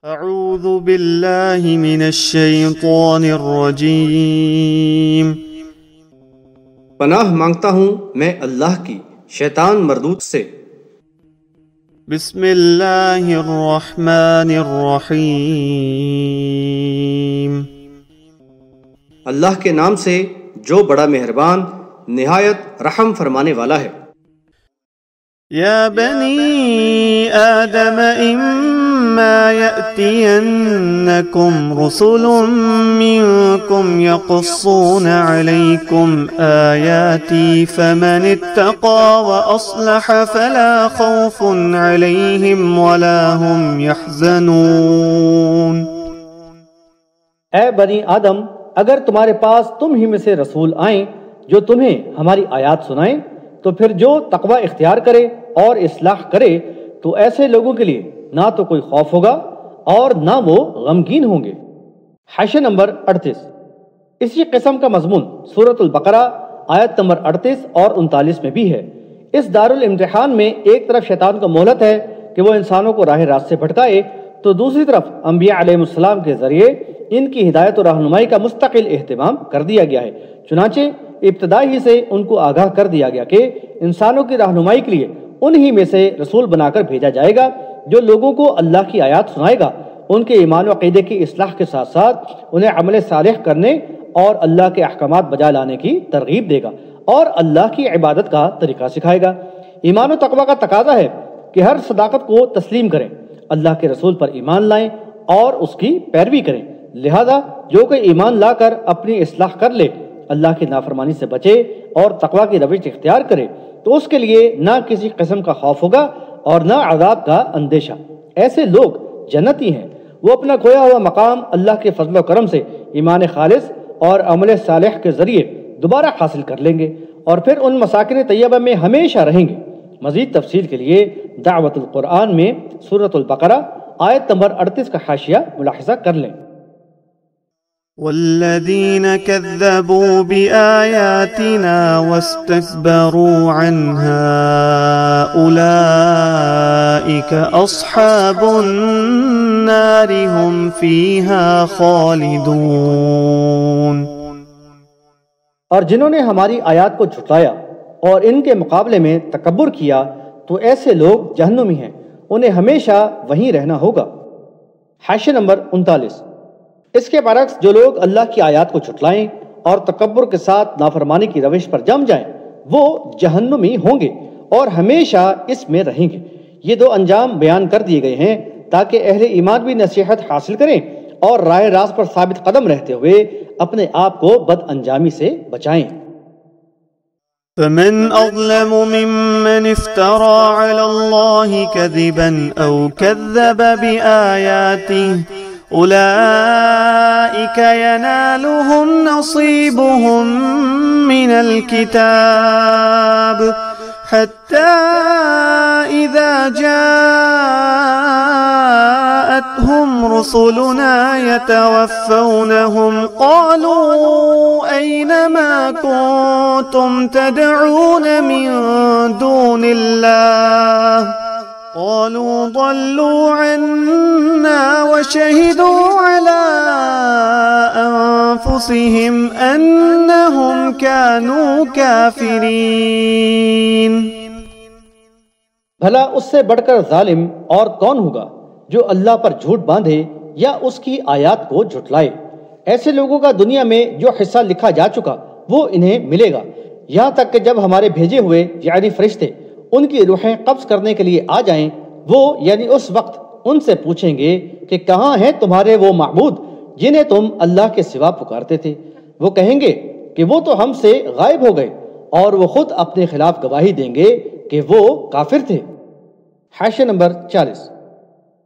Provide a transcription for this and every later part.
اعوذ باللہ من الشیطان الرجیم۔ پناہ مانگتا ہوں میں اللہ کی شیطان مردود سے۔ بسم اللہ الرحمن الرحیم۔ اللہ کے نام سے جو بڑا مہربان نہایت رحم فرمانے والا ہے۔ یا بنی آدم اما یأتینکم رسل منکم یقصون علیکم آیاتی فمن اتقى واصلح فلا خوف علیہم ولا هم یحزنون۔ اے بنی آدم، اگر تمہارے پاس تم ہی میں سے رسول آئیں جو تمہیں ہماری آیات سنائیں تو پھر جو تقوی اختیار کرے اور اصلاح کرے تو ایسے لوگوں کے لیے نہ تو کوئی خوف ہوگا اور نہ وہ غمگین ہوں گے۔ حاشیہ نمبر 38۔ اسی قسم کا مضمون سورۃ البقرہ آیت نمبر 38 اور 39 میں بھی ہے۔ اس دارالامتحان میں ایک طرف شیطان کو مہلت ہے کہ وہ انسانوں کو راہ راست سے بھٹکائے، تو دوسری طرف انبیاء علیہ السلام کے ذریعے ان کی ہدایت و رہنمائی کا مستقل اہتمام کر دیا گیا ہے۔ چنانچہ ابتدا ہی سے ان کو آگاہ کر دیا گیا کہ انسانوں کی رہنمائی کے لیے انہی میں سے رسول بنا کر بھیجا جائے گا جو لوگوں کو اللہ کی آیات سنائے گا، ان کے ایمان و عقیدے کی اصلاح کے ساتھ ساتھ انہیں عمل صالح کرنے اور اللہ کے احکامات بجا لانے کی ترغیب دے گا اور اللہ کی عبادت کا طریقہ سکھائے گا۔ ایمان و تقوی کا تقاضا ہے کہ ہر صداقت کو تسلیم کریں، اللہ کے رسول پر ایمان لائیں اور اس کی پیروی کریں۔ لہذا جو کوئی ایمان لا کر اپنی اصلاح کر لے، اللہ کی نافرمانی سے بچے اور تقوی کی روش اختیار کرے تو اس کے لیے نہ کسی قسم کا خوف ہوگا اور نہ عذاب کا اندیشہ۔ ایسے لوگ جنتی ہیں، وہ اپنا کھویا ہوا مقام اللہ کے فضل و کرم سے ایمان خالص اور عمل صالح کے ذریعے دوبارہ حاصل کر لیں گے اور پھر ان مساکن طیبہ میں ہمیشہ رہیں گے۔ مزید تفصیل کے لیے دعوت القرآن میں سورۃ البقرہ آیت نمبر 38 کا حاشیہ ملاحظہ کر لیں۔ والذین کذبوا بآیاتنا واستکبروا عنها اولئک اصحاب النار هم فیہا خالدون۔ اور جنہوں نے ہماری آیات کو جھٹلایا اور ان کے مقابلے میں تکبر کیا تو ایسے لوگ جہنمی ہیں، انہیں ہمیشہ وہیں رہنا ہوگا۔ حاشیہ نمبر 39۔ اس کے برعکس جو لوگ اللہ کی آیات کو جھٹلائیں اور تکبر کے ساتھ نافرمانی کی روش پر جم جائیں وہ جہنمی ہوں گے اور ہمیشہ اس میں رہیں گے۔ یہ دو انجام بیان کر دیے گئے ہیں تاکہ اہل ایمان بھی نصیحت حاصل کریں اور راہ راست پر ثابت قدم رہتے ہوئے اپنے آپ کو بد انجامی سے بچائیں۔ فمن أظلم ممن افترى على الله كذبا أو كذب بآياته أولئك ينالهم نصيبهم من الكتاب حتى إذا جاءتهم رسلنا يتوفونهم قالوا أين ما كنتم تدعون من دون الله قالوا ضلوا عنا وشهدوا على أنفسهم أنهم كانوا كافرين۔ بھلا اس سے بڑھ کر ظالم اور کون ہوگا جو اللہ پر جھوٹ باندھے یا اس کی آیات کو جھٹلائے۔ ایسے لوگوں کا دنیا میں جو حصہ لکھا جا چکا وہ انہیں ملے گا، یہاں تک کہ جب ہمارے بھیجے ہوئے یعنی فرشتے ان کی روحیں قبض کرنے کے لیے آ جائیں، وہ یعنی اس وقت ان سے پوچھیں گے کہ کہاں ہیں تمہارے وہ معبود جنہیں تم اللہ کے سوا پکارتے تھے؟ وہ کہیں گے کہ وہ تو ہم سے غائب ہو گئے، اور وہ خود اپنے خلاف گواہی دیں گے کہ وہ کافر تھے۔ حاشیہ نمبر 40۔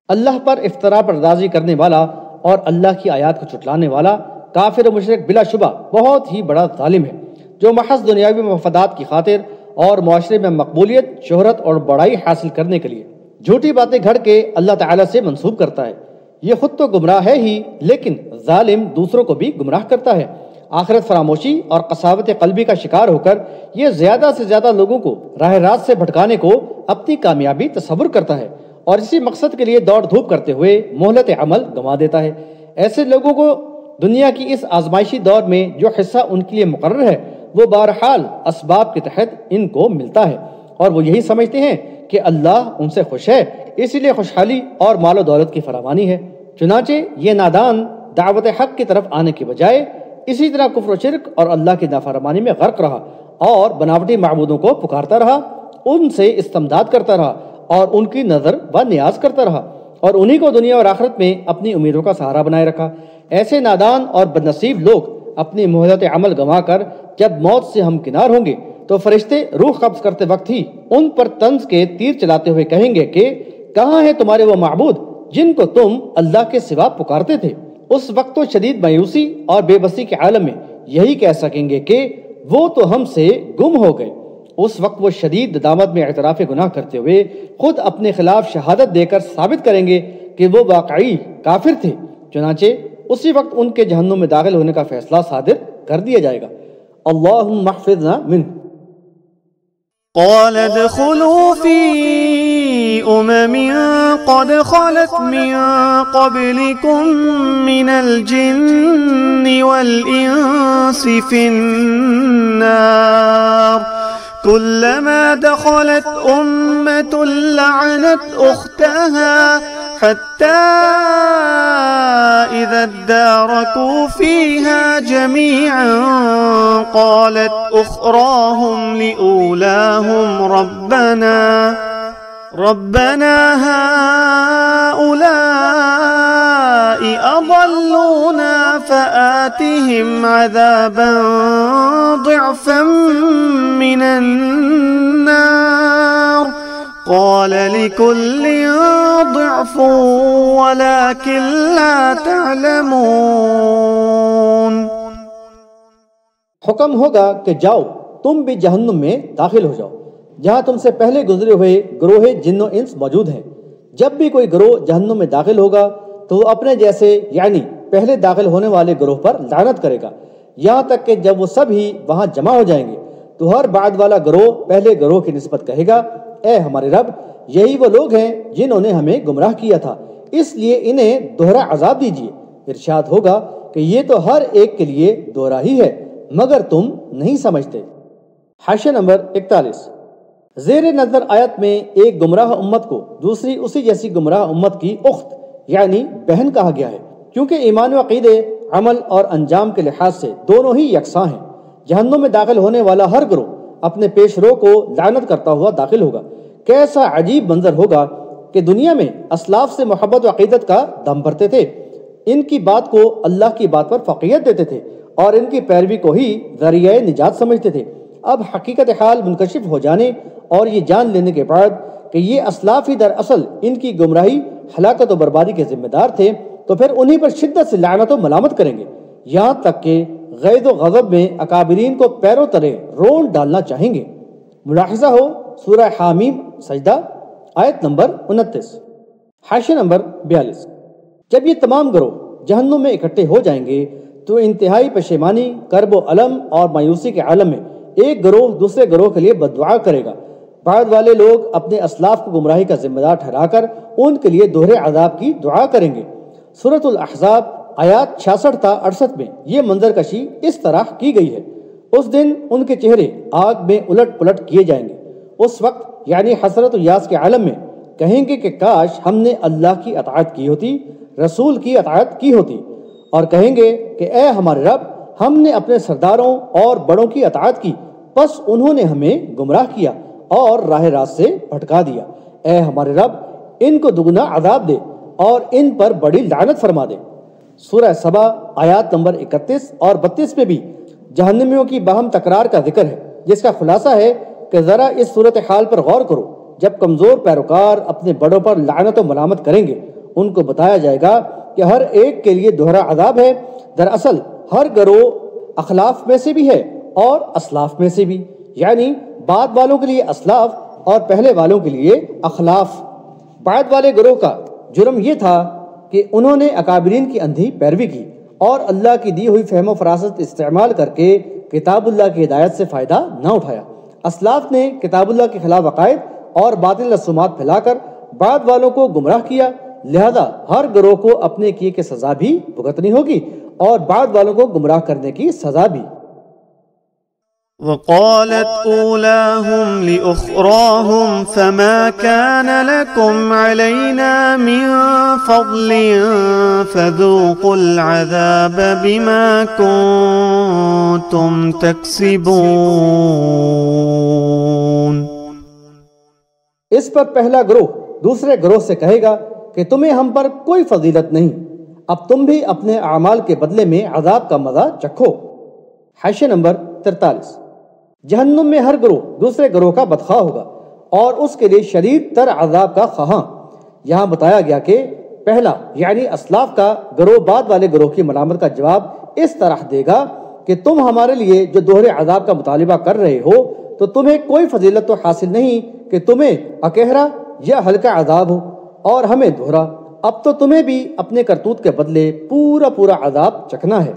اللہ پر افطرا پردازی کرنے والا اور اللہ کی آیات کو جھٹلانے والا کافر و مشرک بلا شبہ بہت ہی بڑا ظالم ہے، جو محض دنیاوی مفادات کی خاطر اور معاشرے میں مقبولیت، شہرت اور بڑائی حاصل کرنے کے لیے جھوٹی باتیں گھڑ کے اللہ تعالیٰ سے منسوب کرتا ہے۔ یہ خود تو گمراہ ہے ہی، لیکن ظالم دوسروں کو بھی گمراہ کرتا ہے۔ آخرت فراموشی اور قساوت قلبی کا شکار ہو کر یہ زیادہ سے زیادہ لوگوں کو راہ راست سے بھٹکانے کو اپنی کامیابی تصور کرتا ہے اور اسی مقصد کے لیے دوڑ دھوپ کرتے ہوئے مہلت عمل گنوا دیتا ہے۔ ایسے لوگوں کو دنیا کی اس آزمائشی دور میں جو حصہ ان کے لیے مقرر ہے وہ بہرحال اسباب کے تحت ان کو ملتا ہے، اور وہ یہی سمجھتے ہیں کہ اللہ ان سے خوش ہے، اسی لیے خوشحالی اور مال و دولت کی فراوانی ہے۔ چنانچہ یہ نادان دعوت حق کی طرف آنے کے بجائے اسی طرح کفر و شرک اور اللہ کی نافرمانی میں غرق رہا اور بناوٹی معبودوں کو پکارتا رہا، ان سے استمداد کرتا رہا اور ان کی نظر و نیاز کرتا رہا، اور انہی کو دنیا اور آخرت میں اپنی امیدوں کا سہارا بنائے رکھا۔ ایسے نادان اور بدنصیب لوگ اپنی مہلت عمل گنوا کر جب موت سے ہمکنار ہوں گے تو فرشتے روح قبض کرتے وقت ہی ان پر طنز کے تیر چلاتے ہوئے کہیں گے کہ کہاں ہیں تمہارے وہ معبود جن کو تم اللہ کے سوا پکارتے تھے؟ اس وقت تو شدید مایوسی اور بے بسی کے عالم میں یہی کہہ سکیں گے کہ وہ تو ہم سے گم ہو گئے۔ اس وقت وہ شدید ندامت میں اعتراف گناہ کرتے ہوئے خود اپنے خلاف شہادت دے کر ثابت کریں گے کہ وہ واقعی کافر تھے۔ چنانچہ اسی وقت ان کے جہنم میں داخل ہونے کا فیصلہ صادر کر دیا جائے گا۔ اللہم احفظنا منہ۔ قال ادخلوا في قد خلت من قبلكم من الجن والإنس في النار كلما دخلت أمة لعنت أختها حتى إذا اداركوا فيها جميعا قالت أخراهم لأولاهم ربنا هؤلاء أضلونا فآتهم عذابا ضعفا من النار قال لكل ضعف ولكن لا تعلمون۔ حکم ہوگا کہ جاؤ تم بھی جہنم میں داخل ہو جاؤ جہاں تم سے پہلے گزرے ہوئے گروہ جن و انس موجود ہیں۔ جب بھی کوئی گروہ جہنم میں داخل ہوگا تو وہ اپنے جیسے یعنی پہلے داخل ہونے والے گروہ پر لعنت کرے گا، یہاں تک کہ جب وہ سب ہی وہاں جمع ہو جائیں گے تو ہر بعد والا گروہ پہلے گروہ کی نسبت کہے گا اے ہمارے رب، یہی وہ لوگ ہیں جنہوں نے ہمیں گمراہ کیا تھا، اس لیے انہیں دوہرا عذاب دیجیے۔ ارشاد ہوگا کہ یہ تو ہر ایک کے لیے دوہرا ہی ہے مگر تم نہیں سمجھتے۔ حاشیہ نمبر 41۔ زیر نظر آیت میں ایک گمراہ امت کو دوسری اسی جیسی گمراہ امت کی اخت یعنی بہن کہا گیا ہے، کیونکہ ایمان و عقیدے، عمل اور انجام کے لحاظ سے دونوں ہی یکساں ہیں۔ جہنم میں داخل ہونے والا ہر گروہ اپنے پیش رو کو لعنت کرتا ہوا داخل ہوگا۔ کیسا عجیب منظر ہوگا کہ دنیا میں اسلاف سے محبت و عقیدت کا دم بھرتے تھے، ان کی بات کو اللہ کی بات پر فوقیت دیتے تھے اور ان کی پیروی کو ہی ذریعہ نجات سمجھتے تھے۔ اب حقیقت حال منکشف ہو جانے اور یہ جان لینے کے بعد کہ یہ اسلاف ہی دراصل ان کی گمراہی، ہلاکت و بربادی کے ذمہ دار تھے، تو پھر انہی پر شدت سے لعنت و ملامت کریں گے، یہاں تک کہ غیظ و غضب میں اکابرین کو پیروں تلے رون ڈالنا چاہیں گے۔ ملاحظہ ہو سورہ حامیم سجدہ آیت نمبر 29۔ حاشیہ نمبر 42۔ جب یہ تمام گروہ جہنم میں اکٹھے ہو جائیں گے تو انتہائی پشیمانی، کرب و الم اور مایوسی کے عالم میں ایک گروہ دوسرے گروہ کے لیے بددعا کرے گا۔ بعد والے لوگ اپنے اسلاف کو گمراہی کا ذمہ دار ٹھہرا کر ان کے لیے دوہرے عذاب کی دعا کریں گے۔ سورۃ الاحزاب آیات 66 تا 68 میں یہ منظر کشی اس طرح کی گئی ہے۔ اس دن ان کے چہرے آگ میں الٹ پلٹ کیے جائیں گے۔ اس وقت یعنی حسرت و یاس کے عالم میں کہیں گے کہ کاش ہم نے اللہ کی اطاعت کی ہوتی، رسول کی اطاعت کی ہوتی، اور کہیں گے کہ اے ہمارے رب، ہم نے اپنے سرداروں اور بڑوں کی اطاعت کی، پس انہوں نے ہمیں گمراہ کیا اور راہ راست سے بھٹکا دیا۔ اے ہمارے رب، ان کو دگنا عذاب دے اور ان پر بڑی لعنت فرما دے۔ سورہ سبا آیات نمبر 31 اور 32 میں بھی جہنمیوں کی باہم تکرار کا ذکر ہے، جس کا خلاصہ ہے کہ ذرا اس صورتحال پر غور کرو۔ جب کمزور پیروکار اپنے بڑوں پر لعنت و ملامت کریں گے، ان کو بتایا جائے گا کہ ہر ایک کے لیے دوہرا عذاب ہے۔ دراصل ہر گروہ اخلاف میں سے بھی ہے اور اسلاف میں سے بھی، یعنی بعد والوں کے لیے اسلاف اور پہلے والوں کے لیے اخلاف۔ بعد والے گروہ کا جرم یہ تھا کہ انہوں نے اکابرین کی اندھی پیروی کی اور اللہ کی دی ہوئی فہم و فراست استعمال کر کے کتاب اللہ کی ہدایت سے فائدہ نہ اٹھایا۔ اسلاف نے کتاب اللہ کے خلاف عقائد اور باطل رسومات پھیلا کر بعد والوں کو گمراہ کیا، لہذا ہر گروہ کو اپنے کیے کی سزا بھی بھگتنی ہوگی اور بعد والوں کو گمراہ کرنے کی سزا بھی۔ وقالت أولاهم لأخراهم فما كان لكم علينا من فضل فذوقوا العذاب بما كنتم تكسبون۔ اس پر پہلا گروہ دوسرے گروہ سے کہے گا کہ تمہیں ہم پر کوئی فضیلت نہیں، اب تم بھی اپنے اعمال کے بدلے میں عذاب کا مزہ چکھو۔ حاشیہ نمبر 43۔ جہنم میں ہر گروہ دوسرے گروہ کا بدخواہ ہوگا اور اس کے لیے شدید تر عذاب کا خواہاں۔ یہاں بتایا گیا کہ پہلا یعنی اسلاف کا گروہ بعد والے گروہ کی ملامت کا جواب اس طرح دے گا کہ تم ہمارے لیے جو دوہرے عذاب کا مطالبہ کر رہے ہو تو تمہیں کوئی فضیلت تو حاصل نہیں کہ تمہیں اکہرا یا ہلکا عذاب ہو اور ہمیں دوہرا، اب تو تمہیں بھی اپنے کرتوت کے بدلے پورا عذاب چکھنا ہے۔